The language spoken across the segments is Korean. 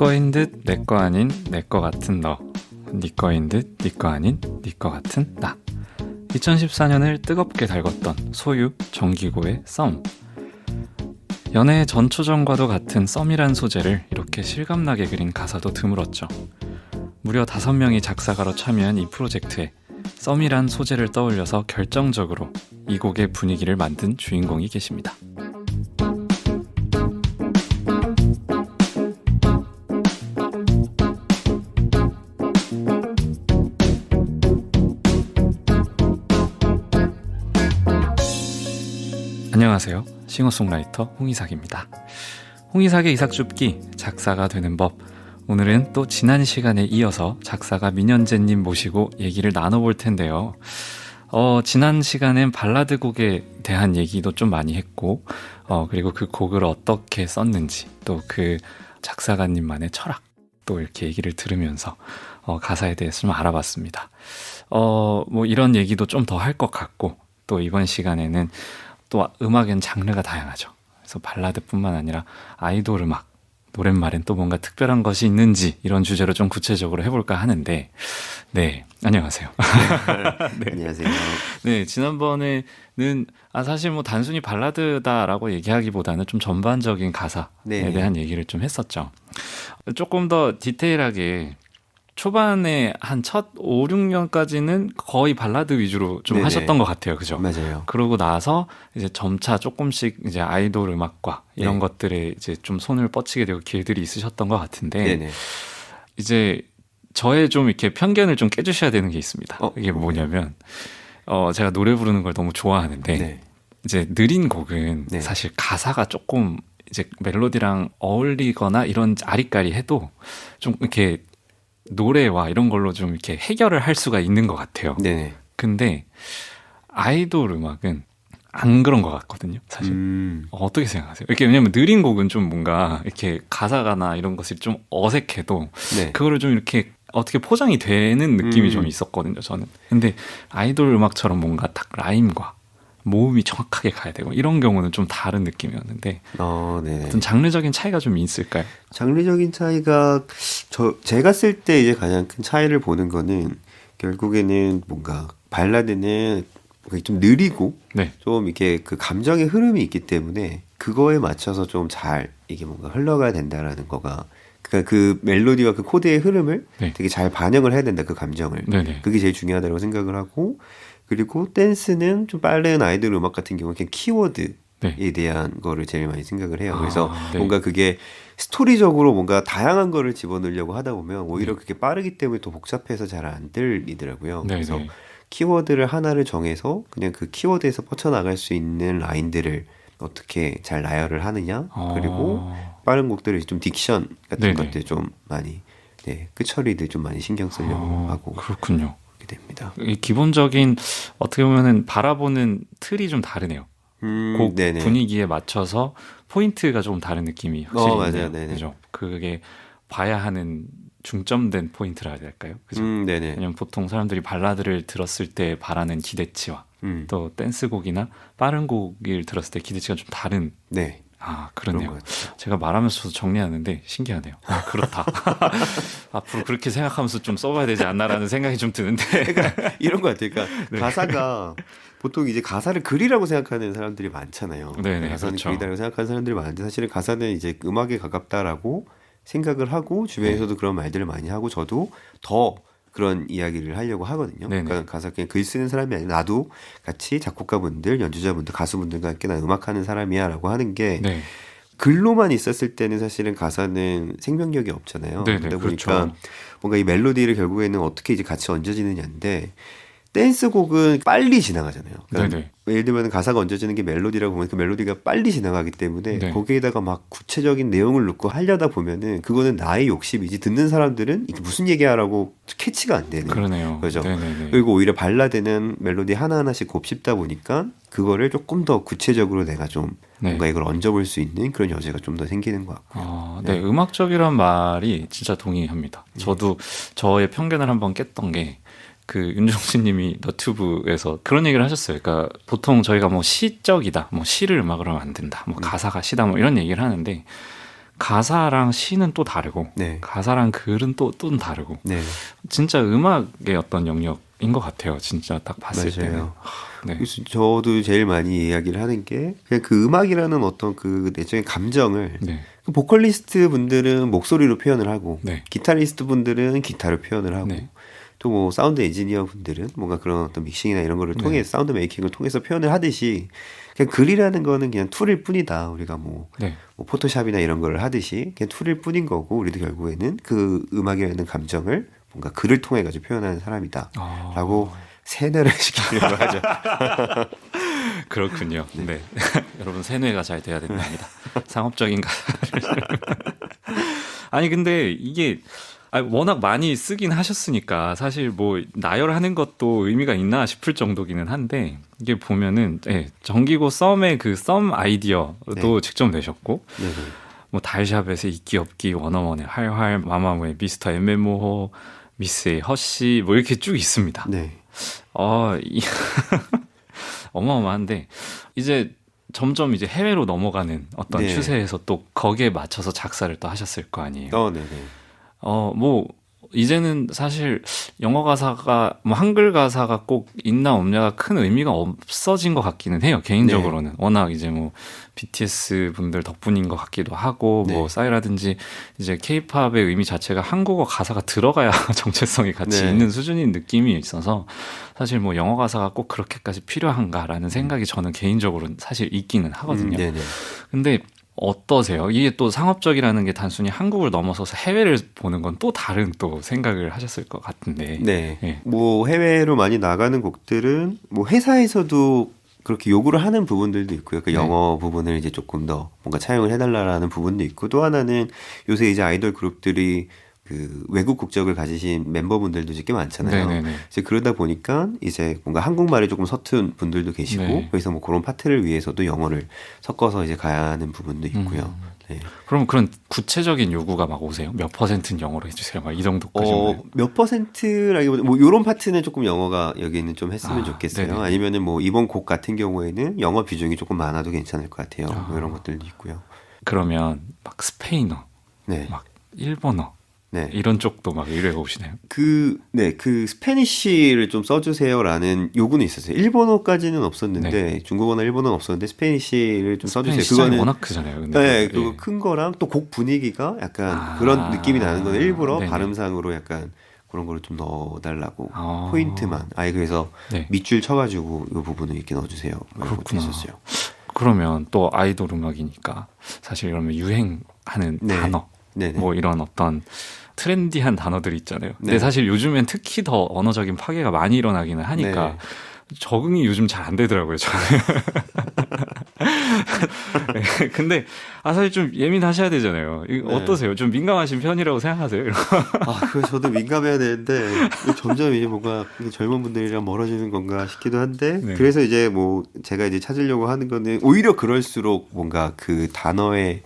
거인 듯 내 거 아닌 내 거 같은 너, 네 거인 듯 네 거 아닌 네 거 같은 나. 2014년을 뜨겁게 달궜던 소유, 정기고의 썸. 연애의 전초전과도 같은 썸이란 소재를 이렇게 실감나게 그린 가사도 드물었죠. 무려 5명이 작사가로 참여한 이 프로젝트에 썸이란 소재를 떠올려서 결정적으로 이 곡의 분위기를 만든 주인공이 계십니다. 안녕하세요. 싱어송라이터 홍이삭입니다. 홍이삭의 이삭줍기, 작사가 되는 법. 오늘은 또 지난 시간에 이어서 작사가 민현재님 모시고 얘기를 나눠볼 텐데요. 지난 시간엔 발라드 곡에 대한 얘기도 좀 많이 했고, 그리고 그 곡을 어떻게 썼는지, 또 그 작사가님만의 철학, 또 이렇게 얘기를 들으면서 가사에 대해서 좀 알아봤습니다. 뭐 이런 얘기도 좀 더 할 것 같고, 또 이번 시간에는 또 음악엔 장르가 다양하죠. 그래서 발라드뿐만 아니라 아이돌 음악, 노랫말엔 또 뭔가 특별한 것이 있는지 이런 주제로 좀 구체적으로 해볼까 하는데, 네, 안녕하세요. 네. 안녕하세요. 네, 지난번에는 사실 뭐 단순히 발라드다라고 얘기하기보다는 좀 전반적인 가사에 대한 얘기를 좀 했었죠. 조금 더 디테일하게 초반에 한 첫 5, 6년까지는 거의 발라드 위주로 좀 네네. 하셨던 것 같아요. 그죠? 맞아요. 그러고 나서 이제 점차 조금씩 이제 아이돌 음악과 이런 것들에 이제 좀 손을 뻗치게 되고 기회들이 있으셨던 것 같은데, 네네. 이제 저의 좀 이렇게 편견을 좀 깨주셔야 되는 게 있습니다. 이게 뭐냐면, 제가 노래 부르는 걸 너무 좋아하는데, 이제 느린 곡은 사실 가사가 조금 이제 멜로디랑 어울리거나 이런 아리까리 해도 좀 이렇게 노래와 이런 걸로 좀 이렇게 해결을 할 수가 있는 것 같아요. 네네. 근데 아이돌 음악은 안 그런 것 같거든요, 사실. 어떻게 생각하세요? 이렇게 왜냐면 느린 곡은 좀 뭔가 이렇게 가사가나 이런 것이 좀 어색해도 그거를 좀 이렇게 어떻게 포장이 되는 느낌이 좀 있었거든요, 저는. 근데 아이돌 음악처럼 뭔가 딱 라임과 모음이 정확하게 가야 되고 이런 경우는 좀 다른 느낌이었는데 어떤 장르적인 차이가 좀 있을까요? 장르적인 차이가 제가 쓸 때 이제 가장 큰 차이를 보는 거는 결국에는 뭔가 발라드는 좀 느리고 좀 이렇게 그 감정의 흐름이 있기 때문에 그거에 맞춰서 좀 잘 이게 뭔가 흘러가야 된다라는 거가, 그러니까 그 멜로디와 그 코드의 흐름을 되게 잘 반영을 해야 된다, 그 감정을. 그게 제일 중요하다고 생각을 하고, 그리고 댄스는 좀 빠른 아이돌 음악 같은 경우는 그냥 키워드에 대한 거를 제일 많이 생각을 해요. 그래서 뭔가 그게 스토리적으로 뭔가 다양한 거를 집어넣으려고 하다 보면 오히려 그게 빠르기 때문에 더 복잡해서 잘 안 들리더라고요. 그래서 키워드를 하나를 정해서 그냥 그 키워드에서 뻗쳐나갈 수 있는 라인들을 어떻게 잘 나열을 하느냐, 그리고 빠른 곡들을 좀 딕션 같은 것들 좀 많이 끝처리들 좀 많이 신경 쓰려고 하고. 그렇군요. 됩니다. 기본적인 어떻게 보면은 바라보는 틀이 좀 다르네요. 곡 분위기에 맞춰서 포인트가 좀 다른 느낌이 확실히 있네요. 맞아요. 그죠? 그게 봐야 하는 중점된 포인트라 해야 될까요? 그죠? 왜냐면 보통 사람들이 발라드를 들었을 때 바라는 기대치와 또 댄스곡이나 빠른 곡을 들었을 때 기대치가 좀 다른. 그렇네요. 제가 말하면서 정리하는데 신기하네요. 그렇다. 앞으로 그렇게 생각하면서 좀 써봐야 되지 않나라는 생각이 좀 드는데. 그러니까 이런 거 같아요. 그러니까 가사가 보통 이제 가사를 글이라고 생각하는 사람들이 많잖아요. 가사는 글이라고 생각하는 사람들이 많은데 사실은 가사는 이제 음악에 가깝다라고 생각을 하고 주변에서도 그런 말들을 많이 하고 저도 더 그런 이야기를 하려고 하거든요. 그러니까 가사 그냥 글 쓰는 사람이 아니라 나도 같이 작곡가분들, 연주자분들, 가수분들과 함께 나 음악하는 사람이야 라고 하는 게 글로만 있었을 때는 사실은 가사는 생명력이 없잖아요. 그러다 보니까 뭔가 이 멜로디를 결국에는 어떻게 이제 같이 얹어지느냐인데, 댄스곡은 빨리 지나가잖아요. 그러니까 예를 들면 가사가 얹어지는 게 멜로디라고 보면 그 멜로디가 빨리 지나가기 때문에 거기에다가 막 구체적인 내용을 넣고 하려다 보면은 그거는 나의 욕심이지 듣는 사람들은 이게 무슨 얘기하라고 캐치가 안 되는 거죠. 그리고 오히려 발라드는 멜로디 하나하나씩 곱씹다 보니까 그거를 조금 더 구체적으로 내가 좀 뭔가 이걸 얹어볼 수 있는 그런 여지가 좀 더 생기는 것 같고요. 음악적이란 말이 진짜 동의합니다. 저도 저의 편견을 한번 깼던 게, 그 윤종신 님이 너튜브에서 그런 얘기를 하셨어요. 그러니까 보통 저희가 뭐 시적이다, 뭐 시를 음악으로 하면 안 된다, 뭐 가사가 시다, 뭐 이런 얘기를 하는데, 가사랑 시는 또 다르고 네. 가사랑 글은 또 다르고 네. 진짜 음악의 어떤 영역인 것 같아요. 진짜 딱 봤을 맞아요. 때는. 네. 그래서 저도 제일 많이 이야기를 하는 게 그냥 그 음악이라는 어떤 그 내적인 감정을 네. 그 보컬리스트 분들은 목소리로 표현을 하고 네. 기타리스트 분들은 기타로 표현을 하고 네. 또 뭐 사운드 엔지니어 분들은 뭔가 그런 어떤 믹싱이나 이런 거를 통해 네. 사운드 메이킹을 통해서 표현을 하듯이 그냥 글이라는 거는 그냥 툴일 뿐이다. 우리가 뭐 네. 포토샵이나 이런 걸 하듯이 그냥 툴일 뿐인 거고 우리도 결국에는 그 음악이라는 감정을 뭔가 글을 통해 가지고 표현하는 사람이다라고 세뇌를 시키려고 하죠. 그렇군요. 네. 여러분 세뇌가 잘 돼야 된답니다. 상업적인 가사를. 아니 근데 이게 워낙 많이 쓰긴 하셨으니까 사실 뭐 나열하는 것도 의미가 있나 싶을 정도기는 한데 이게 보면은 정기고 썸의 그 썸 아이디어도 네. 직접 내셨고 네. 뭐 달샵에서 있기 없기 원어원의 활활 마마무의 미스터 엠메모호 미스의 허씨 뭐 이렇게 쭉 있습니다. 네. 어마어마한데 이제 점점 이제 해외로 넘어가는 어떤 네. 추세에서 또 거기에 맞춰서 작사를 또 하셨을 거 아니에요. 네네. 뭐 이제는 사실 영어 가사가 뭐 한글 가사가 꼭 있나 없냐가 큰 의미가 없어진 것 같기는 해요. 개인적으로는 네. 워낙 이제 뭐 BTS 분들 덕분인 것 같기도 하고 네. 뭐 싸이라든지 이제 K-팝의 의미 자체가 한국어 가사가 들어가야 정체성이 같이 네. 있는 수준인 느낌이 있어서 사실 뭐 영어 가사가 꼭 그렇게까지 필요한가라는 생각이 저는 개인적으로는 사실 있기는 하거든요. 네네. 근데 어떠세요? 이게 또 상업적이라는 게 단순히 한국을 넘어서서 해외를 보는 건 또 다른 또 생각을 하셨을 것 같은데. 네. 예. 뭐 해외로 많이 나가는 곡들은 뭐 회사에서도 그렇게 요구를 하는 부분들도 있고요. 그 네. 영어 부분을 이제 조금 더 뭔가 차용을 해달라는 부분도 있고 또 하나는 요새 이제 아이돌 그룹들이 그 외국 국적을 가지신 멤버분들도 꽤 많잖아요. 네네네. 이제 그러다 보니까 이제 뭔가 한국말이 조금 서툰 분들도 계시고 네. 그래서 뭐 그런 파트를 위해서도 영어를 섞어서 이제 가야 하는 부분도 있고요. 네. 그럼 그런 구체적인 요구가 막 오세요? 몇 %는 영어로 해주세요. 막 이 정도까지. 몇 %라기보다 뭐 요런 파트는 조금 영어가 여기는 좀 했으면 좋겠어요. 네네. 아니면은 뭐 이번 곡 같은 경우에는 영어 비중이 조금 많아도 괜찮을 것 같아요. 뭐 이런 것들도 있고요. 그러면 막 스페인어, 네. 막 일본어 네. 이런 쪽도 막 의뢰가 오시나요? 그 스페니쉬를 좀 써주세요라는 요구는 있었어요. 일본어까지는 없었는데 네. 중국어나 일본어는 없었는데 스페니쉬를 좀 써주세요. 스페인 시장이 그거는 워낙 크잖아요. 근데 네, 그거. 그거 큰 거랑 또 곡 분위기가 약간 아, 그런 느낌이 나는 거는 일부러 네네. 발음상으로 약간 그런 거를 좀 넣어달라고 아. 포인트만 아예 그래서 네. 밑줄 쳐가지고 이 부분을 이렇게 넣어주세요. 뭐 이런 것도 그렇구나. 있었어요. 그러면 또 아이돌 음악이니까 사실 그러면 유행하는 네. 단어 네네. 뭐 이런 어떤 트렌디한 단어들이 있잖아요. 근데 네. 사실 요즘엔 특히 더 언어적인 파괴가 많이 일어나기는 하니까 네. 적응이 요즘 잘 안 되더라고요, 저는. 네, 근데 사실 좀 예민하셔야 되잖아요. 이거 네. 어떠세요? 좀 민감하신 편이라고 생각하세요? 이런 거. 그래서 저도 민감해야 되는데 점점 이제 뭔가 젊은 분들이랑 멀어지는 건가 싶기도 한데 네. 그래서 이제 뭐 제가 이제 찾으려고 하는 거는 오히려 그럴수록 뭔가 그 단어의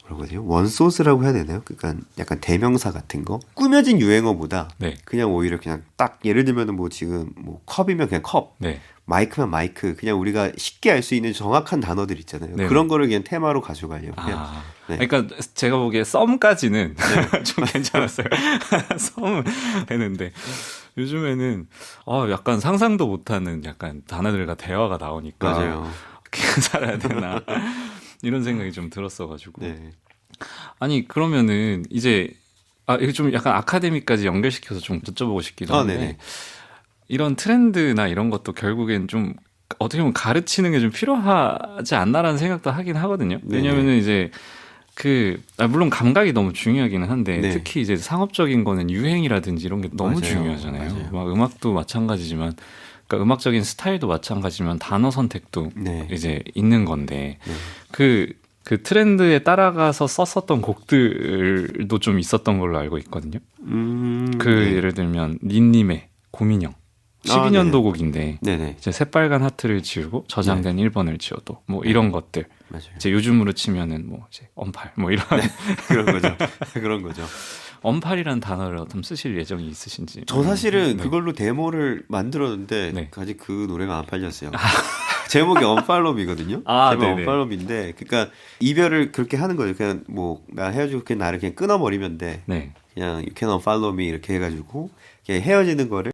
뭐라고 해야 되요 원소스라고 해야 되나요? 그러니까 약간 대명사 같은 거 꾸며진 유행어보다 네. 그냥 오히려 그냥 딱 예를 들면은 뭐 지금 뭐 컵이면 그냥 컵, 네. 마이크면 마이크 그냥 우리가 쉽게 알 수 있는 정확한 단어들 있잖아요. 네. 그런 거를 그냥 테마로 가져가려고 그냥 네. 그러니까 제가 보기에 썸까지는 좀 괜찮았어요. 썸은 되는데 요즘에는 약간 상상도 못하는 약간 단어들과 대화가 나오니까 맞아요. 어떻게 살아야 되나 이런 생각이 좀 들었어가지고 네. 아니 그러면은 이제 이거 좀 약간 아카데미까지 연결시켜서 좀 여쭤보고 싶기도 한데 네네. 이런 트렌드나 이런 것도 결국엔 좀 어떻게 보면 가르치는 게 좀 필요하지 않나라는 생각도 하긴 하거든요. 왜냐면은 이제 물론 감각이 너무 중요하기는 한데 네. 특히 이제 상업적인 거는 유행이라든지 이런 게 너무 맞아요. 중요하잖아요. 맞아요. 막 음악도 마찬가지지만 그러니까 음악적인 스타일도 마찬가지지만 단어 선택도 네. 이제 있는 건데 네. 그 트렌드에 따라가서 썼었던 곡들도 좀 있었던 걸로 알고 있거든요. 네. 예를 들면 린님의 고민형 12년도 곡인데 네네. 이제 새빨간 하트를 지우고 저장된 1번을 지워도 뭐 이런 것들 맞아요. 이제 요즘으로 치면은 뭐 이제 언팔 뭐 이런 그런 거죠. 그런 거죠. 언팔이라는 단어를 어떤 쓰실 예정이 있으신지. 저 사실은 네. 그걸로 데모를 만들었는데 네. 아직 그 노래가 안 팔렸어요. 제목이 언팔로미거든요. 아, 제목 네네. 언팔로미인데, 그러니까 이별을 그렇게 하는 거죠. 그냥 뭐 나 헤어지고 그냥 나를 그냥 끊어버리면 돼. 네. 그냥 you can unfollow me 이렇게 해가지고 헤어지는 거를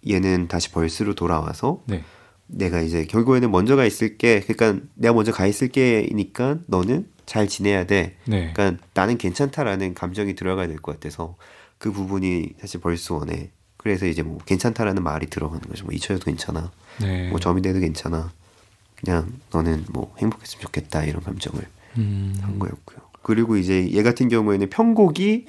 얘는 다시 벌스로 돌아와서 네. 내가 이제 결국에는 먼저 가 있을게. 그러니까 내가 먼저 가 있을게니까 너는 잘 지내야 돼. 네. 그러니까 나는 괜찮다라는 감정이 들어가야 될 것 같아서 그 부분이 사실 벌스 원에 그래서 이제 뭐 괜찮다라는 말이 들어가는 거죠. 뭐 잊혀도 괜찮아. 네. 뭐 점이 돼도 괜찮아. 그냥 너는 뭐 행복했으면 좋겠다 이런 감정을 한 거였고요. 그리고 이제 얘 같은 경우에는 편곡이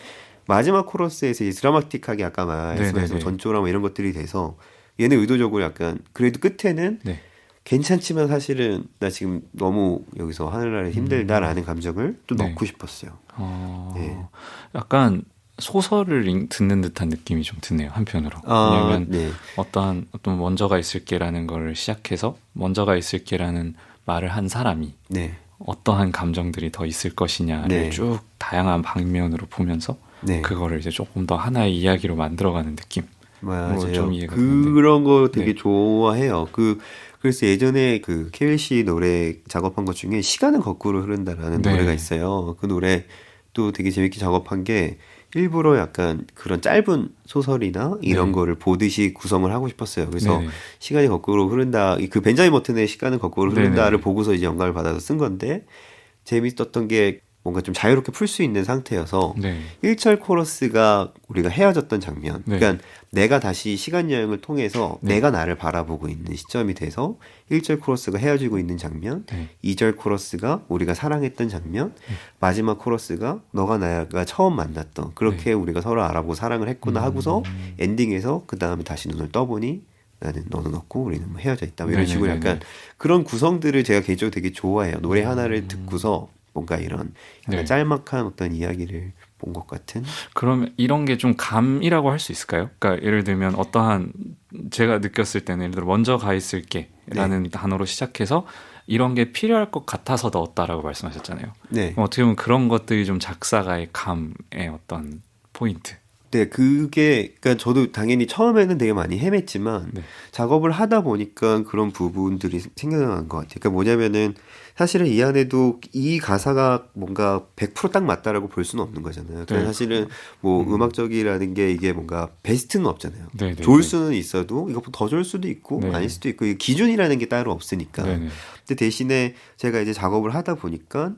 마지막 코러스에서 이제 드라마틱하게 아까 말씀하신 전조랑 뭐 이런 것들이 돼서 얘는 의도적으로 약간 그래도 끝에는 네. 괜찮지만 사실은 나 지금 너무 여기서 하늘나라 힘들다라는 감정을 또 네. 넣고 싶었어요. 네. 약간 소설을 듣는 듯한 느낌이 좀 드네요, 한편으로. 왜냐면 네. 어떤 먼저가 있을게라는 걸 시작해서 먼저가 있을게라는 말을 한 사람이 네. 어떠한 감정들이 더 있을 것이냐를 네. 쭉 다양한 방면으로 보면서 네. 그거를 이제 조금 더 하나의 이야기로 만들어가는 느낌. 맞아요. 좀 이해가 되는데. 그런 거 되게 네. 좋아해요. 그래서 예전에 그 케일 노래 작업한 것 중에 시간은 거꾸로 흐른다라는 네. 노래가 있어요. 그 노래 또 되게 재밌게 작업한 게 일부러 약간 그런 짧은 소설이나 이런 네. 거를 보듯이 구성을 하고 싶었어요. 그래서 네네. 시간이 거꾸로 흐른다. 그 벤자민 버튼의 시간은 거꾸로 흐른다를 네네. 보고서 이제 영감을 받아서 쓴 건데 재밌었던 게 뭔가 좀 자유롭게 풀 수 있는 상태여서 네. 1절 코러스가 우리가 헤어졌던 장면. 네. 그러니까 내가 다시 시간 여행을 통해서 네. 내가 나를 바라보고 있는 시점이 돼서 1절 코러스가 헤어지고 있는 장면, 네. 2절 코러스가 우리가 사랑했던 장면, 마지막 코러스가 너가 나가 처음 만났던 그렇게 우리가 서로 알아보고 사랑을 했구나 하고서 엔딩에서 그 다음에 다시 눈을 떠보니 나는 너는 없고 우리는 뭐 헤어져 있다. 뭐 이런 식으로 약간 그런 구성들을 제가 개인적으로 되게 좋아해요. 노래 하나를 듣고서 뭔가 이런 약간 짤막한 어떤 이야기를 본 것 같은. 그러면 이런 게 좀 감이라고 할 수 있을까요? 그러니까 예를 들면 어떠한 제가 느꼈을 때는 예를 들어 먼저 가 있을게라는 단어로 시작해서 이런 게 필요할 것 같아서 넣었다라고 말씀하셨잖아요. 네. 어떻게 보면 그런 것들이 좀 작사가의 감의 어떤 포인트. 네, 그러니까 저도 당연히 처음에는 되게 많이 헤맸지만 작업을 하다 보니까 그런 부분들이 생겨난 것 같아요. 그러니까 뭐냐면은 사실은 이 안에도 이 가사가 뭔가 100%딱 맞다라고 볼 수는 없는 거잖아요. 그러니까 사실은 뭐 음악적이라는 게 이게 뭔가 베스트는 없잖아요. 좋을 수는 있어도 이것보다 더 좋을 수도 있고 아닐 수도 있고 이게 기준이라는 게 따로 없으니까. 근데 대신에 제가 이제 작업을 하다 보니까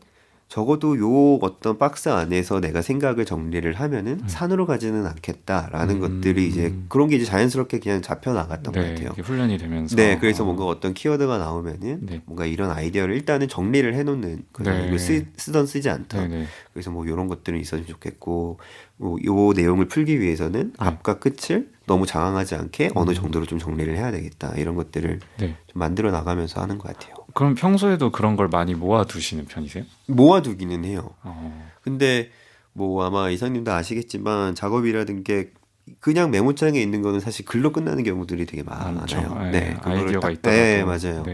적어도 요 어떤 박스 안에서 내가 생각을 정리를 하면은 산으로 가지는 않겠다라는 것들이 이제 그런 게 이제 자연스럽게 그냥 잡혀 나갔던 것 같아요. 훈련이 되면서. 네, 그래서 뭔가 어떤 키워드가 나오면은 뭔가 이런 아이디어를 일단은 정리를 해놓는 거예요. 이거 쓰던 쓰지 않다. 그래서 뭐 이런 것들은 있었으면 좋겠고, 뭐 요 내용을 풀기 위해서는 앞과 끝을 너무 장황하지 않게 어느 정도로 좀 정리를 해야 되겠다. 이런 것들을 좀 만들어 나가면서 하는 것 같아요. 그럼 평소에도 그런 걸 많이 모아두시는 편이세요? 모아두기는 해요. 근데 뭐 아마 이사님도 아시겠지만 작업이라든 게 그냥 메모장에 있는 거는 사실 글로 끝나는 경우들이 되게 많아요. 네, 아이디어가 있더라도. 네, 맞아요.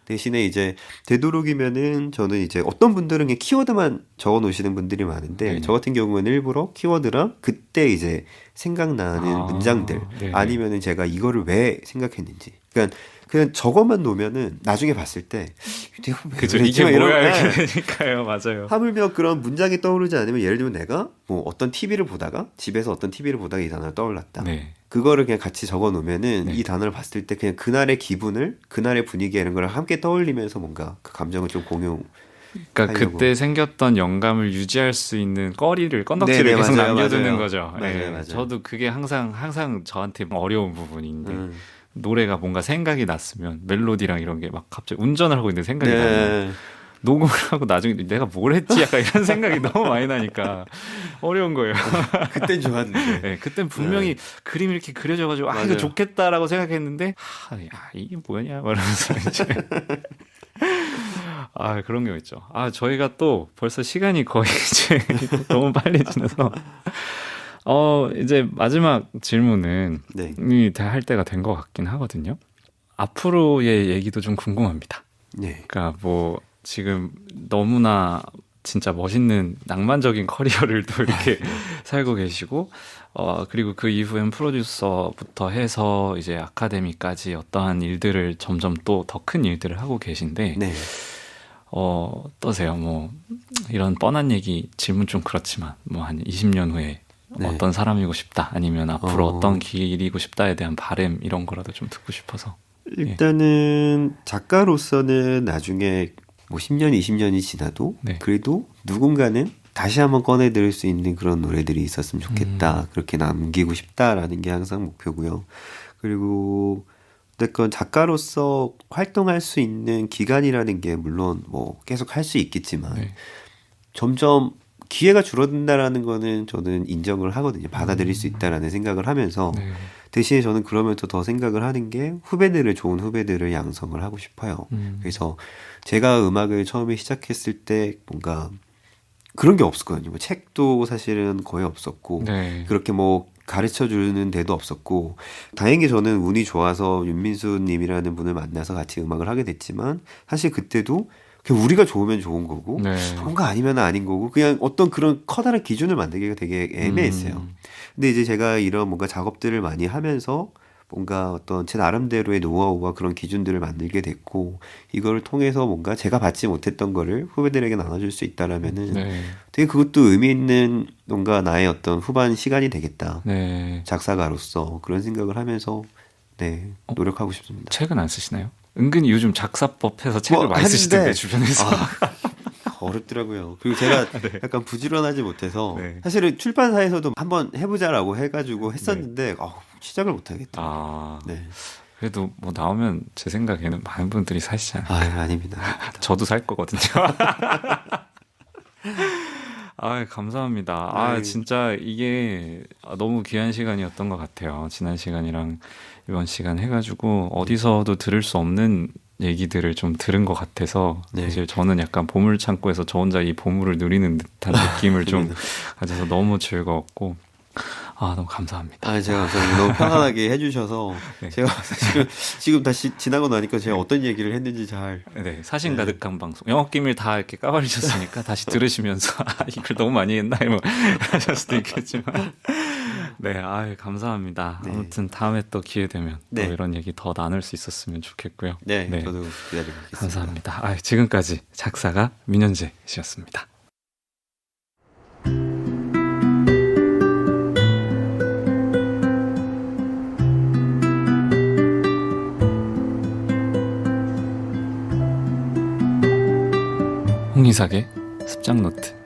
대신에 이제 되도록이면은 저는 이제 어떤 분들은 그냥 키워드만 적어 놓으시는 분들이 많은데 저 같은 경우는 일부러 키워드랑 그때 이제 생각나는 문장들 아니면은 제가 이거를 왜 생각했는지 그냥 저것만 놓으면은 나중에 봤을 때 그죠, 이게 뭐야 이렇게 되니까요. 맞아요. 하물며 그런 문장이 떠오르지 않으면 예를 들면 내가 뭐 어떤 TV를 보다가 집에서 어떤 TV를 보다가 이 단어가 떠올랐다. 그거를 그냥 같이 적어 놓으면은 이 단어를 봤을 때 그냥 그날의 기분을 그날의 분위기 이런 걸 함께 떠올리면서 뭔가 그 감정을 좀 공유. 그러니까 그때 생겼던 영감을 유지할 수 있는 건덕지를 계속 남겨두는 거죠. 맞아요. 저도 그게 항상 저한테 어려운 부분인데 노래가 뭔가 생각이 났으면 멜로디랑 이런 게 막 갑자기 운전을 하고 있는데 생각이 나면 녹음을 하고 나중에 내가 뭘 했지 약간 이런 생각이 너무 많이 나니까 어려운 거예요. 그땐 좋았는데. 그땐 분명히 그림이 이렇게 그려져가지고 이거 좋겠다라고 생각했는데 이게 뭐냐 이러면서 이제 그런 경우 있죠. 저희가 또 벌써 시간이 거의 이제 너무 빨리 지나서 이제 마지막 질문은 할 때가 된 것 같긴 하거든요. 앞으로의 얘기도 좀 궁금합니다. 그러니까 뭐 지금 너무나 진짜 멋있는 낭만적인 커리어를 또 이렇게 살고 계시고 그리고 그 이후엔 프로듀서부터 해서 이제 아카데미까지 어떠한 일들을 점점 또 더 큰 일들을 하고 계신데 어떠세요? 뭐 이런 뻔한 얘기 질문 좀 그렇지만 뭐 한 20년 후에 어떤 사람이고 싶다 아니면 앞으로 어떤 길이고 싶다에 대한 바람 이런 거라도 좀 듣고 싶어서. 일단은 작가로서는 나중에 뭐 10년, 20년이 지나도 그래도 누군가는 다시 한번 꺼내 들을 수 있는 그런 노래들이 있었으면 좋겠다. 그렇게 남기고 싶다라는 게 항상 목표고요. 그리고 어쨌건 작가로서 활동할 수 있는 기간이라는 게 물론 뭐 계속 할 수 있겠지만 점점 기회가 줄어든다라는 거는 저는 인정을 하거든요. 받아들일 수 있다라는 생각을 하면서 대신에 저는 그러면서 더 생각을 하는 게 좋은 후배들을 양성을 하고 싶어요. 그래서 제가 음악을 처음에 시작했을 때 뭔가 그런 게 없었거든요. 뭐 책도 사실은 거의 없었고 그렇게 뭐 가르쳐 주는 데도 없었고 다행히 저는 운이 좋아서 윤민수 님이라는 분을 만나서 같이 음악을 하게 됐지만 사실 그때도 그냥 우리가 좋으면 좋은 거고 뭔가 아니면 아닌 거고 그냥 어떤 그런 커다란 기준을 만들기가 되게 애매했어요. 근데 이제 제가 이런 뭔가 작업들을 많이 하면서 뭔가 어떤 제 나름대로의 노하우와 그런 기준들을 만들게 됐고 이거를 통해서 뭔가 제가 받지 못했던 거를 후배들에게 나눠줄 수 있다라면은 되게 그것도 의미 있는 뭔가 나의 어떤 후반 시간이 되겠다. 작사가로서 그런 생각을 하면서 노력하고 싶습니다. 책은 안 쓰시나요? 은근히 요즘 작사법 해서 책을 많이 쓰시던데 주변에서. 어렵더라고요. 그리고 제가 약간 부지런하지 못해서 사실은 출판사에서도 한번 해보자라고 해가지고 했었는데 시작을 못하겠다. 그래도 뭐 나오면 제 생각에는 많은 분들이 사시잖아요. 아닙니다. 저도 살 거거든요. 감사합니다. 진짜 이게 너무 귀한 시간이었던 것 같아요. 지난 시간이랑 이번 시간 해가지고 어디서도 들을 수 없는 얘기들을 좀 들은 것 같아서 사실 저는 약간 보물창고에서 저 혼자 이 보물을 누리는 듯한 느낌을 좀 가져서 너무 즐거웠고 너무 감사합니다. 제가 너무 편안하게 해주셔서 제가 사실은 지금 다시 지나고 나니까 제가 어떤 얘기를 했는지 잘 사신 가득한 방송 영업기밀 다 이렇게 까버리셨으니까 다시 들으시면서 이걸 너무 많이 했나 뭐 하실 수도 있겠지만 감사합니다. 아무튼 다음에 또 기회 되면 또 이런 얘기 더 나눌 수 있었으면 좋겠고요. 저도 기다리고 있겠습니다. 감사합니다. 지금까지 작사가 민현재 씨였습니다. 홍이삭의 습작노트.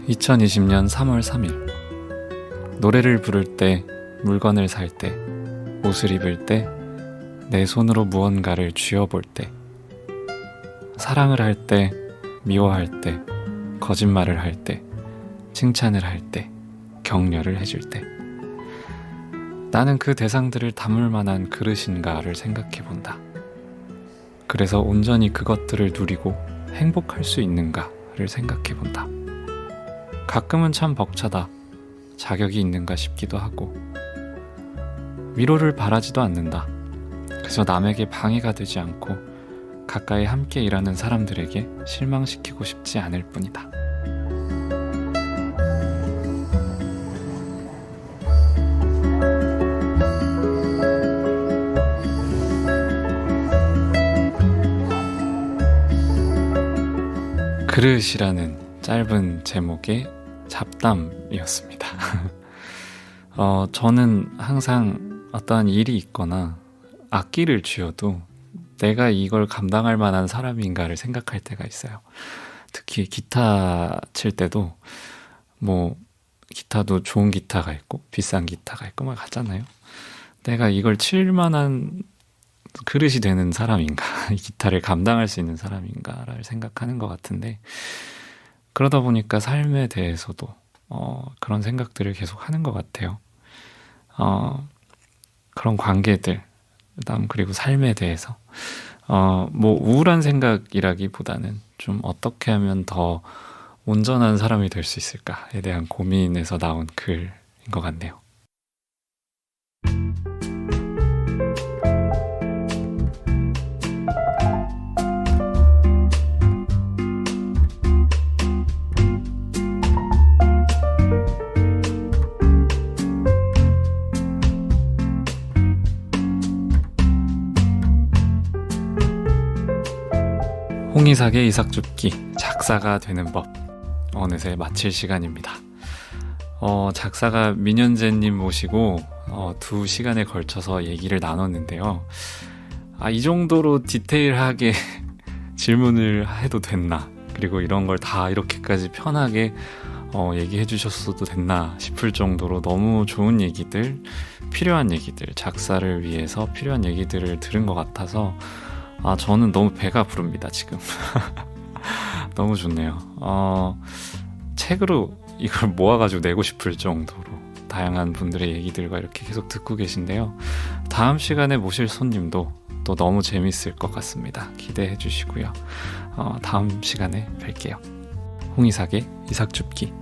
(2020년 3월 3일) 노래를 부를 때, 물건을 살 때, 옷을 입을 때, 내 손으로 무언가를 쥐어볼 때, 사랑을 할 때, 미워할 때, 거짓말을 할 때, 칭찬을 할 때, 격려를 해줄 때 나는 그 대상들을 담을 만한 그릇인가를 생각해 본다. 그래서 온전히 그것들을 누리고 행복할 수 있는가를 생각해 본다. 가끔은 참 벅차다. 자격이 있는가 싶기도 하고 위로를 바라지도 않는다. 그래서 남에게 방해가 되지 않고 가까이 함께 일하는 사람들에게 실망시키고 싶지 않을 뿐이다. 그릇이라는 짧은 제목의 잡담이었습니다. 저는 항상 어떠한 일이 있거나 악기를 쥐어도 내가 이걸 감당할 만한 사람인가를 생각할 때가 있어요. 특히 기타 칠 때도 뭐 기타도 좋은 기타가 있고 비싼 기타가 있고 막 하잖아요. 내가 이걸 칠 만한 그릇이 되는 사람인가, 이 기타를 감당할 수 있는 사람인가를 생각하는 것 같은데 그러다 보니까 삶에 대해서도 그런 생각들을 계속 하는 것 같아요. 그런 관계들, 그리고 삶에 대해서 뭐 우울한 생각이라기보다는 좀 어떻게 하면 더 온전한 사람이 될 수 있을까에 대한 고민에서 나온 글인 것 같네요. 홍이삭의 이삭줍기 작사가 되는 법 어느새 마칠 시간입니다. 작사가 민현재님 모시고 2시간에 걸쳐서 얘기를 나눴는데요. 이 정도로 디테일하게 질문을 해도 됐나, 그리고 이런 걸 다 이렇게까지 편하게 얘기해 주셨어도 됐나 싶을 정도로 너무 좋은 얘기들, 필요한 얘기들, 작사를 위해서 필요한 얘기들을 들은 것 같아서 저는 너무 배가 부릅니다 지금. 너무 좋네요. 책으로 이걸 모아가지고 내고 싶을 정도로 다양한 분들의 얘기들과 이렇게 계속 듣고 계신데요. 다음 시간에 모실 손님도 또 너무 재밌을 것 같습니다. 기대해 주시고요. 다음 시간에 뵐게요. 홍이삭의 이삭줍기.